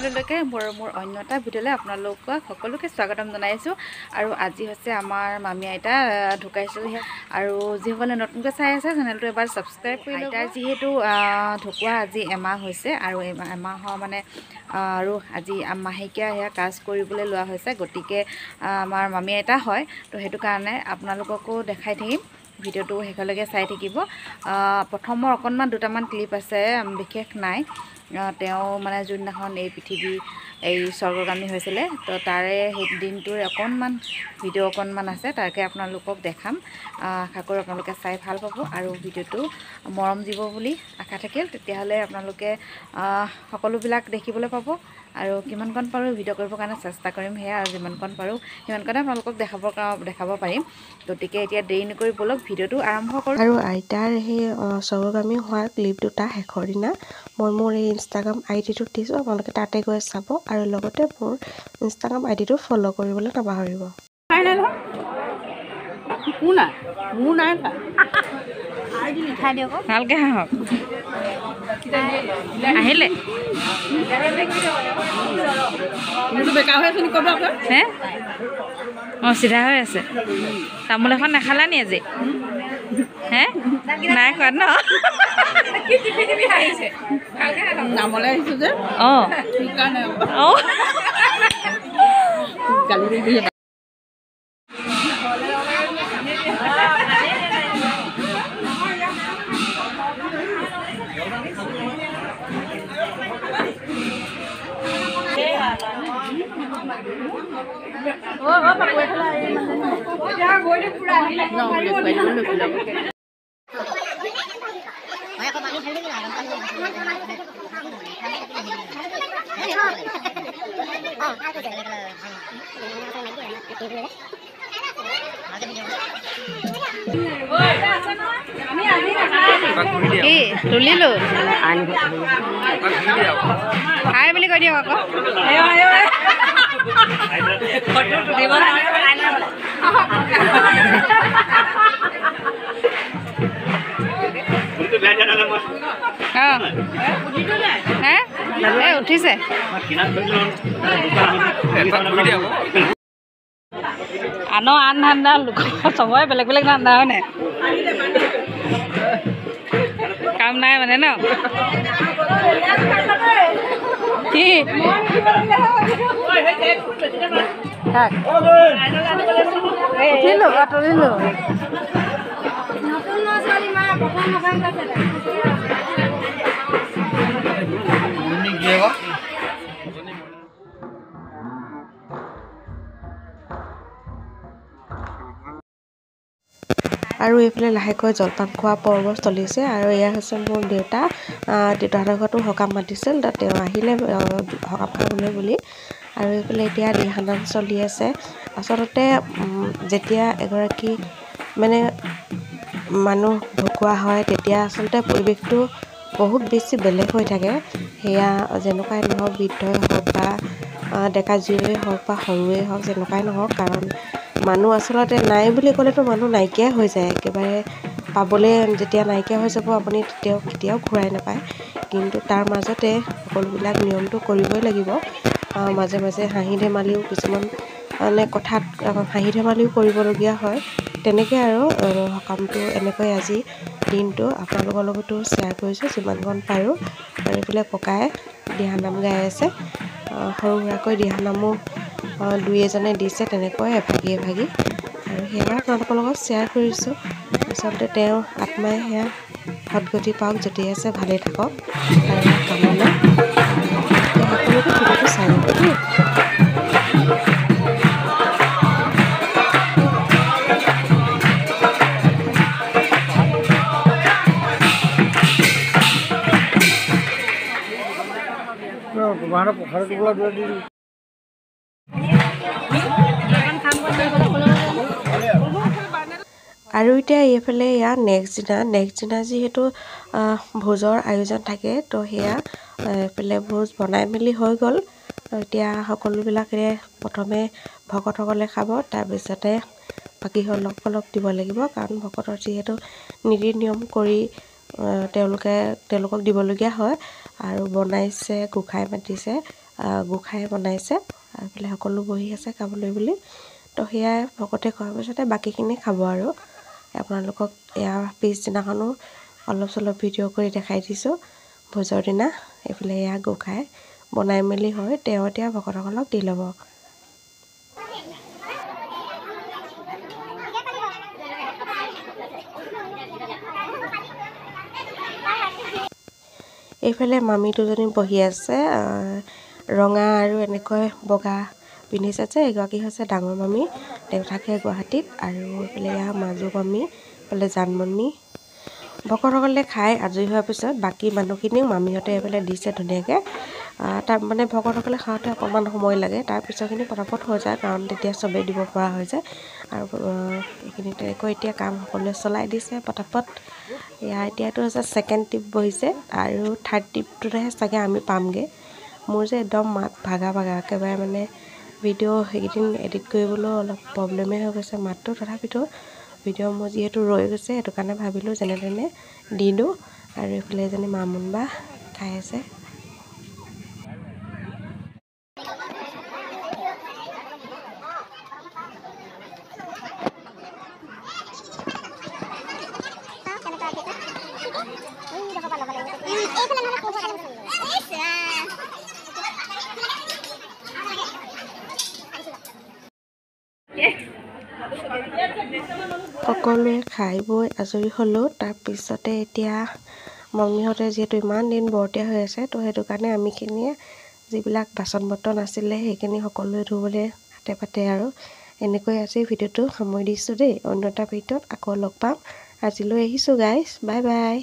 চেনেললৈকে মোৰ অন্য এটা ভিডিঅ'লৈ আপোনালোকক সকলোকে স্বাগতম জনাইছোঁ। আৰু আজি হৈছে আমাৰ মামী আইতা ঢুকাইছেহি, আৰু যিসকলে নতুনকৈ চাই আছে চেনেলটো এবাৰ ছাবস্ক্ৰাইব কৰি ল'ব। আইতাৰ যিহেতু ঢুকুৱা আজি এমাহ হৈছে, আৰু এমাহৰ মানে আৰু আজি মাহেকীয়া সেয়া কাজ কৰিবলৈ লোৱা হৈছে, গতিকে আমাৰ মামী আইতা হয়। তো সেইটো কাৰণে আপোনালোককো দেখাই থাকিম, ভিডিঅ'টো শেষলৈকে চাই থাকিব। প্ৰথমৰ অকণমান দুটামান ক্লিপ আছে, বিশেষ নাই। তেওঁ মানে যোনদিনাখন এই পৃথিৱী স্বৰ্গগামী হৈছিলে, তো তাৰে সেই দিনটোৰ অকণমান ভিডিঅ' অকণমান আছে, তাকে আপোনালোকক দেখাম। আশা কৰোঁ আপোনালোকে চাই ভাল পাব আৰু ভিডিঅ'টো মৰম দিব বুলি আশা থাকিল। তেতিয়াহ'লে আপোনালোকে সকলোবিলাক দেখিবলৈ পাব, আৰু কিমানকণ পাৰোঁ ভিডিঅ' কৰিবৰ কাৰণে চেষ্টা কৰিম সেয়া, আৰু যিমানকণ পাৰোঁ সিমানকণে আপোনালোকক দেখাব পাৰিম। গতিকে এতিয়া দেৰি নকৰি বলক ভিডিঅ'টো আৰম্ভ কৰোঁ। আৰু আইতাৰ সেই স্বৰ্গগামী হোৱা ক্লিপ দুটা শেষৰ দিনা মই মোৰ এই ইনষ্টাগ্ৰাম আইডিটোত দিছোঁ, আপোনালোকে তাতে গৈ চাব, আৰু লগতে মোৰ ইনষ্টাগ্ৰাম আইডিটো ফ'ল' কৰিবলৈ নাপাহৰিব। ভালকৈ হাঁহক আহিলে হে অঁ চিধা হৈ আছে। তামোল এখন নাখালা নি আজি? হে নাই খোৱা ন? নামলৈ আহিছোঁ যে। অঁ অঁ কি তুলিলোঁ হাই বুলি কৈ দিয়ক আকৌ। হে উঠিছে আন ধান্দা লোক চবৰে বেলেগ বেলেগ ধান্দা হয় নাই? কাম নাই মানে ন? কি তুলিলোঁ আৰু এইফালে লাহেকৈ জলপান খোৱা পৰ্ব চলিছে। আৰু এয়া হৈছে মোৰ দেউতাহঁতৰ ঘৰতো সকাম মাতিছিল, তেওঁ আহিলে সকাম খাবলৈ বুলি। আৰু এইফালে এতিয়া দিহানাম চলি আছে। আচলতে যেতিয়া এগৰাকী মানে মানুহ ঢুকুৱা হয়, তেতিয়া আচলতে পৰিৱেশটো বহুত বেছি বেলেগ হৈ থাকে। সেয়া যেনেকুৱাই নহওক, বৃদ্ধই হওক বা ডেকা জীয়ৰীয়ে হওক বা সৰুৱে হওক, যেনেকুৱাই নহওক, কাৰণ মানুহ আচলতে নাই বুলি ক'লেতো মানুহ নাইকিয়াই হৈ যায়। একেবাৰে পাবলৈ যেতিয়া নাইকিয়া হৈ যাব, আপুনি কেতিয়াও ঘূৰাই নাপায়। কিন্তু তাৰ মাজতে সকলোবিলাক নিয়মটো কৰিবই লাগিব। মাজে মাজে হাঁহি ধেমালিও কিছুমান মানে কথাত হাঁহি ধেমালিও কৰিবলগীয়া হয়। তেনেকৈ আৰু সকামটো এনেকৈ আজি দিনটো আপোনালোকৰ লগতো শ্বেয়াৰ কৰিছোঁ যিমানকণ পাৰোঁ। আৰু এইফালে ককাই দিহানাম গাই আছে, সৰু সুৰাকৈ দিহানামো দুই এজনে দিছে, তেনেকৈ এভাগি এভাগি। আৰু সেয়া আপোনালোকৰ লগত শ্বেয়াৰ কৰিছোঁ। আচলতে তেওঁৰ আত্মাই সেয়া সদগতি পাওক, য'তে আছে ভালেই থাকক আৰু কামনা সকলোকে ভিডিঅ'টো চাই ল'ব দেই। আৰু এতিয়া এইফালে নেক্সট দিনা যিহেতু ভোজৰ আয়োজন থাকে, তো সেয়া এইফালে ভোজ বনাই মেলি হৈ গ'ল। এতিয়া সকলোবিলাকে প্ৰথমে ভকতসকলে খাব, তাৰপিছতে বাকী সকলক দিব লাগিব, কাৰণ ভকতৰ যিহেতু নীতি নিয়ম কৰি তেওঁলোকক দিবলগীয়া হয়। আৰু বনাইছে, গোসাঁই মাতিছে, গোসাঁই বনাইছে এইফালে সকলো বহি আছে খাবলৈ বুলি তো সেয়াই ভকতে খোৱাৰ পিছতে বাকীখিনি খাব আৰু আপোনালোকক এয়া পিছদিনাখনো অলপ চলপ ভিডিঅ' কৰি দেখাই দিছোঁ ভোজৰ দিনা এইফালে এয়া গোসাঁই বনাই মেলি হয় তেওঁ এতিয়া ভকতসকলক দি ল'ব এইফালে মামী দুজনী বহি আছে ৰঙা আৰু এনেকৈ বগা পিন্ধিছে যে এগৰাকী হৈছে ডাঙৰ মামী তেওঁ থাকে গুৱাহাটীত আৰু এইফালে এয়া মাজু মামী এইফালে জানমণি ভকতসকলে খাই আজৰি হোৱাৰ পিছত বাকী মানুহখিনিও মামীহঁতে এইফালে দিছে ধুনীয়াকৈ তাৰ মানে ভকতসকলে খাওঁতে অকণমান সময় লাগে তাৰ পিছৰখিনি পটাপট হৈ যায় কাৰণ তেতিয়া চবেই দিব পৰা হৈ যায় আৰু এইখিনি তেনেকৈ এতিয়া কাম সকলোৱে চলাই দিছে পটাপট এয়া এতিয়াতো হৈছে ছেকেণ্ড ট্ৰিপ বহিছে আৰু থাৰ্ড ট্ৰিপটোতহে চাগে আমি পামগৈ মোৰ যে একদম মাত ভাগা একেবাৰে মানে ভিডিঅ' সেইকেইদিন এডিট কৰিবলৈও অলপ প্ৰব্লেমেই হৈ গৈছে মাতটো তথাপিতো ভিডিঅ' মোৰ যিহেতু ৰৈ গৈছে সেইটো কাৰণে ভাবিলোঁ যেনে তেনে দি দিওঁ আৰু এইফালে এজনী মামুন বা খাই আছে সকলোৱে খাই বৈ আজৰি হ'লোঁ তাৰপিছতে এতিয়া মামীহঁতে যিহেতু ইমান দিন বৰতীয়া হৈ আছে তো সেইটো কাৰণে আমিখিনিয়ে যিবিলাক বাচন বৰ্তন আছিলে সেইখিনি সকলোৱে ধুবলৈ হাতে পাতে আৰু এনেকৈ আজি ভিডিঅ'টো সামৰি দিছোঁ দেই অন্য এটা ভিডিঅ'ত আকৌ লগ পাম আজিলৈ আহিছোঁ গাইজ বাই বাই